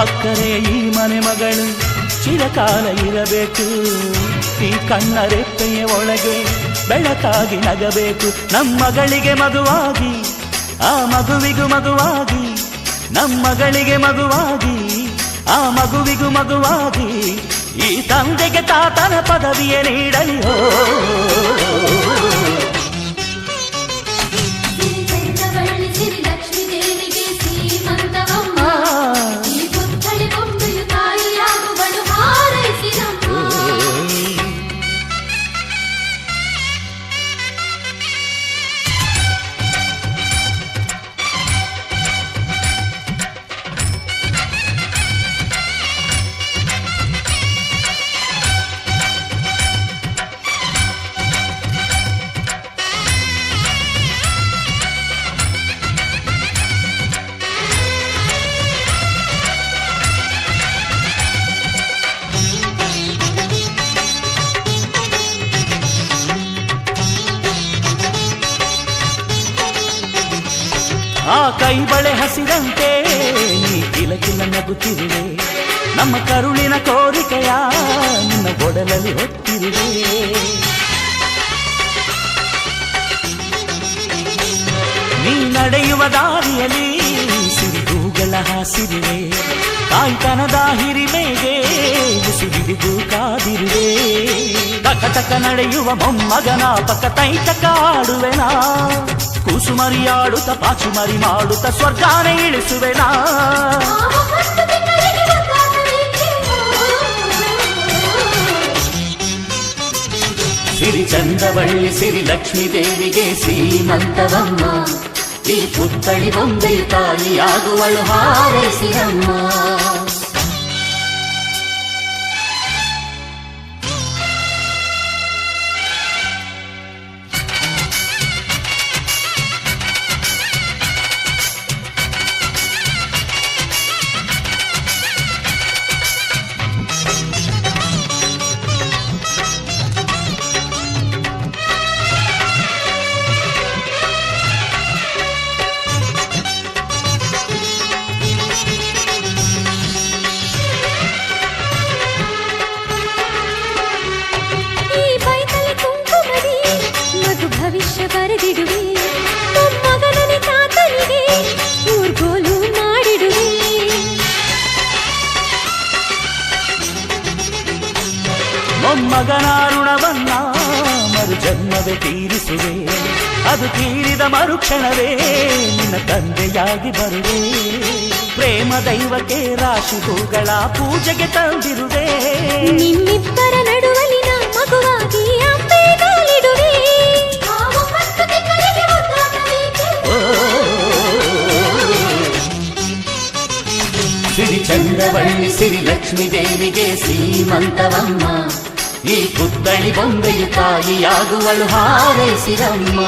ಅಕ್ಕರೆ ಈ ಮನೆ ಮಗಳು ಚಿರಕಾಲ ಇರಬೇಕು. ಈ ಕಣ್ಣ ರೆಪ್ಪೆಯ ಒಳಗೆ ಬೆಳಕಾಗಿ ನಗಬೇಕು. ನಮ್ಮಗಳಿಗೆ ಮಗುವಾಗಿ ಆ ಮಗುವಿಗೂ ಮಗುವಾಗಿ, ನಮ್ಮಗಳಿಗೆ ಮಗುವಾಗಿ ಆ ಮಗುವಿಗೂ ಮಗುವಾಗಿ, ಈ ತಂದೆಗೆ ತಾತನ ಪದವಿಯ ನೀಡಲಿ. ಆ ಕೈ ಬಳೆ ಹಸಿರಂತೆ ನೀ ಕಿಲಕಿಲ ನಗುತ್ತಿರುವೆ. ನಮ್ಮ ಕರುಳಿನ ಕೋರಿಕೆಯ ನಿನ್ನ ಒಡಲಲ್ಲಿ ಹೊತ್ತಿರುವೆ. ನೀ ನಡೆಯುವ ದಾರಿಯಲ್ಲಿ ಸಿರಿಗೂಗಳ ಹಾಸಿರುವೆ. ತಾಯ್ತನದ ಹಿರಿಮೆಗೆ ಉಸಿರಿದು ಕಾದಿರುವೆ. ತಕ ತಕ ನಡೆಯುವ ಮೊಮ್ಮಗನ ಪಕ್ಕ ತೈತಕ ಆಡುವೆನಾ. ಕೂಸು ಮರಿಯಾಡುತ್ತ ಪಾಚು ಮರಿ ಮಾಡುತ್ತ ಸ್ವರ್ಗಾನೆ ಇಳಿಸುವೆನಾ. ಸಿರಿ ಚಂದವಳ್ಳಿ ಸಿರಿ ಲಕ್ಷ್ಮೀ ದೇವಿಗೆ ಸೀಮಂತವಮ್ಮ. ಈ ಪುತ್ಥಳಿ ಬೊಂಬೆ ತಾಯಿಯಾಗುವಳು ಹಾರೈಸಿರಮ್ಮ. ಭವಿಷ್ಯ ಬರೆದಿಡುವೆ. ಮೊಮ್ಮಗನನೆ ತಾತನಿಗೆ ಊರ್ಗೋಲು ಮಾಡಿಡುವೆ. ಮೊಮ್ಮಗನ ಋಣವನ್ನ ಮರು ಜನ್ಮವೇ ತೀರಿಸುವೆ. ಅದು ತೀರಿದ ಮರುಕ್ಷಣವೇ ನಿನ್ನ ತಂದೆಯಾಗಿ ಬರುವೆ. ಪ್ರೇಮ ದೈವಕ್ಕೆ ರಾಶಿ ಹೂಗಳ ಪೂಜೆಗೆ ತಂದಿರುವೆ. ನಿಮ್ಮಿಬ್ಬರ ನಡುವಲಿನ ಮಗುವಾಗಿ ಅಂಬೆ ಕಾಲಿಡುವೆ. ಸಿರಿ ಚಂದ್ರವಳ್ಳಿ ಸಿರಿ ಲಕ್ಷ್ಮೀ ದೇವಿಗೆ ಸೀಮಂತವಮ್ಮ. ಈ ಪುತ್ಥಳಿ ಬೊಂಬೆಯು ತಾಯಿಯಾಗುವಳು ಹಾರೈಸಿರಮ್ಮ.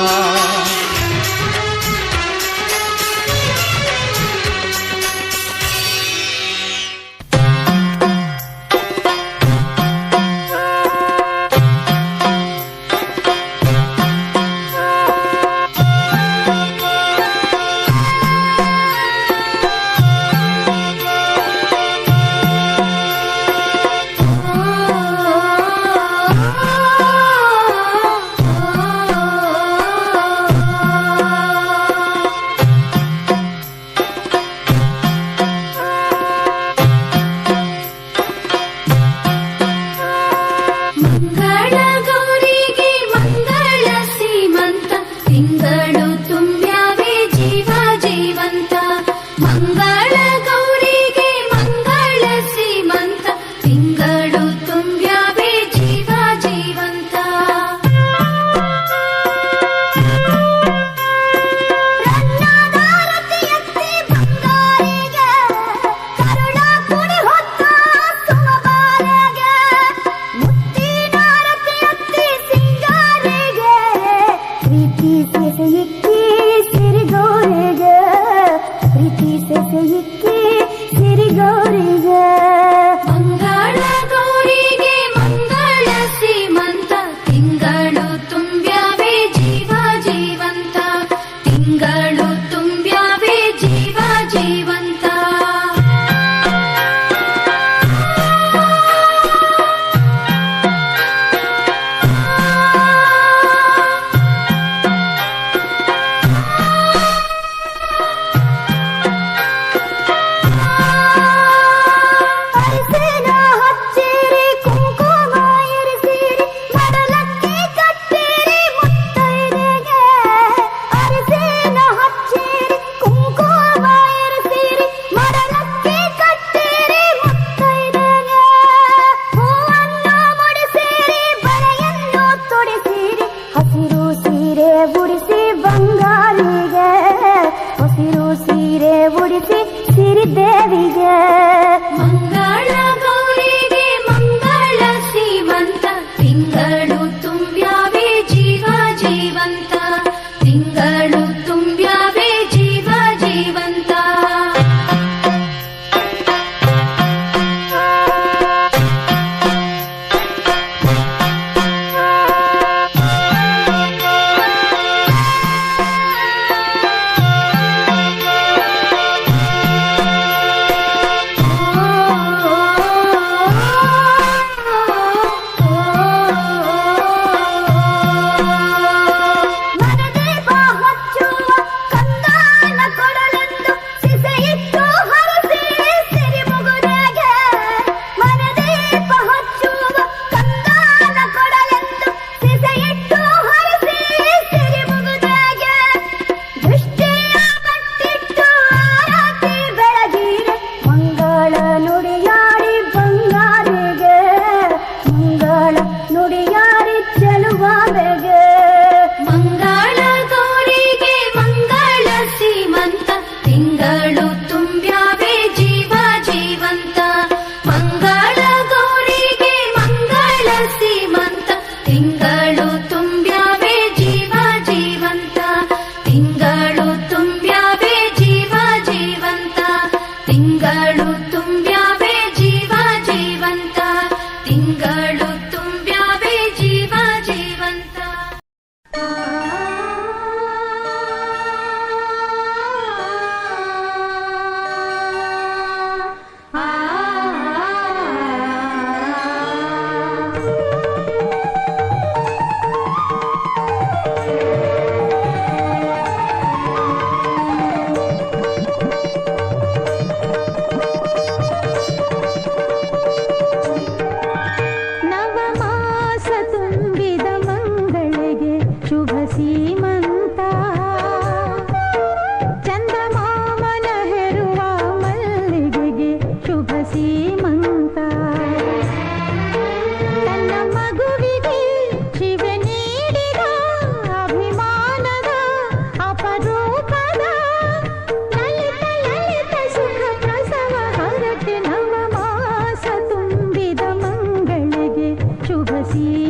ಆಸೆ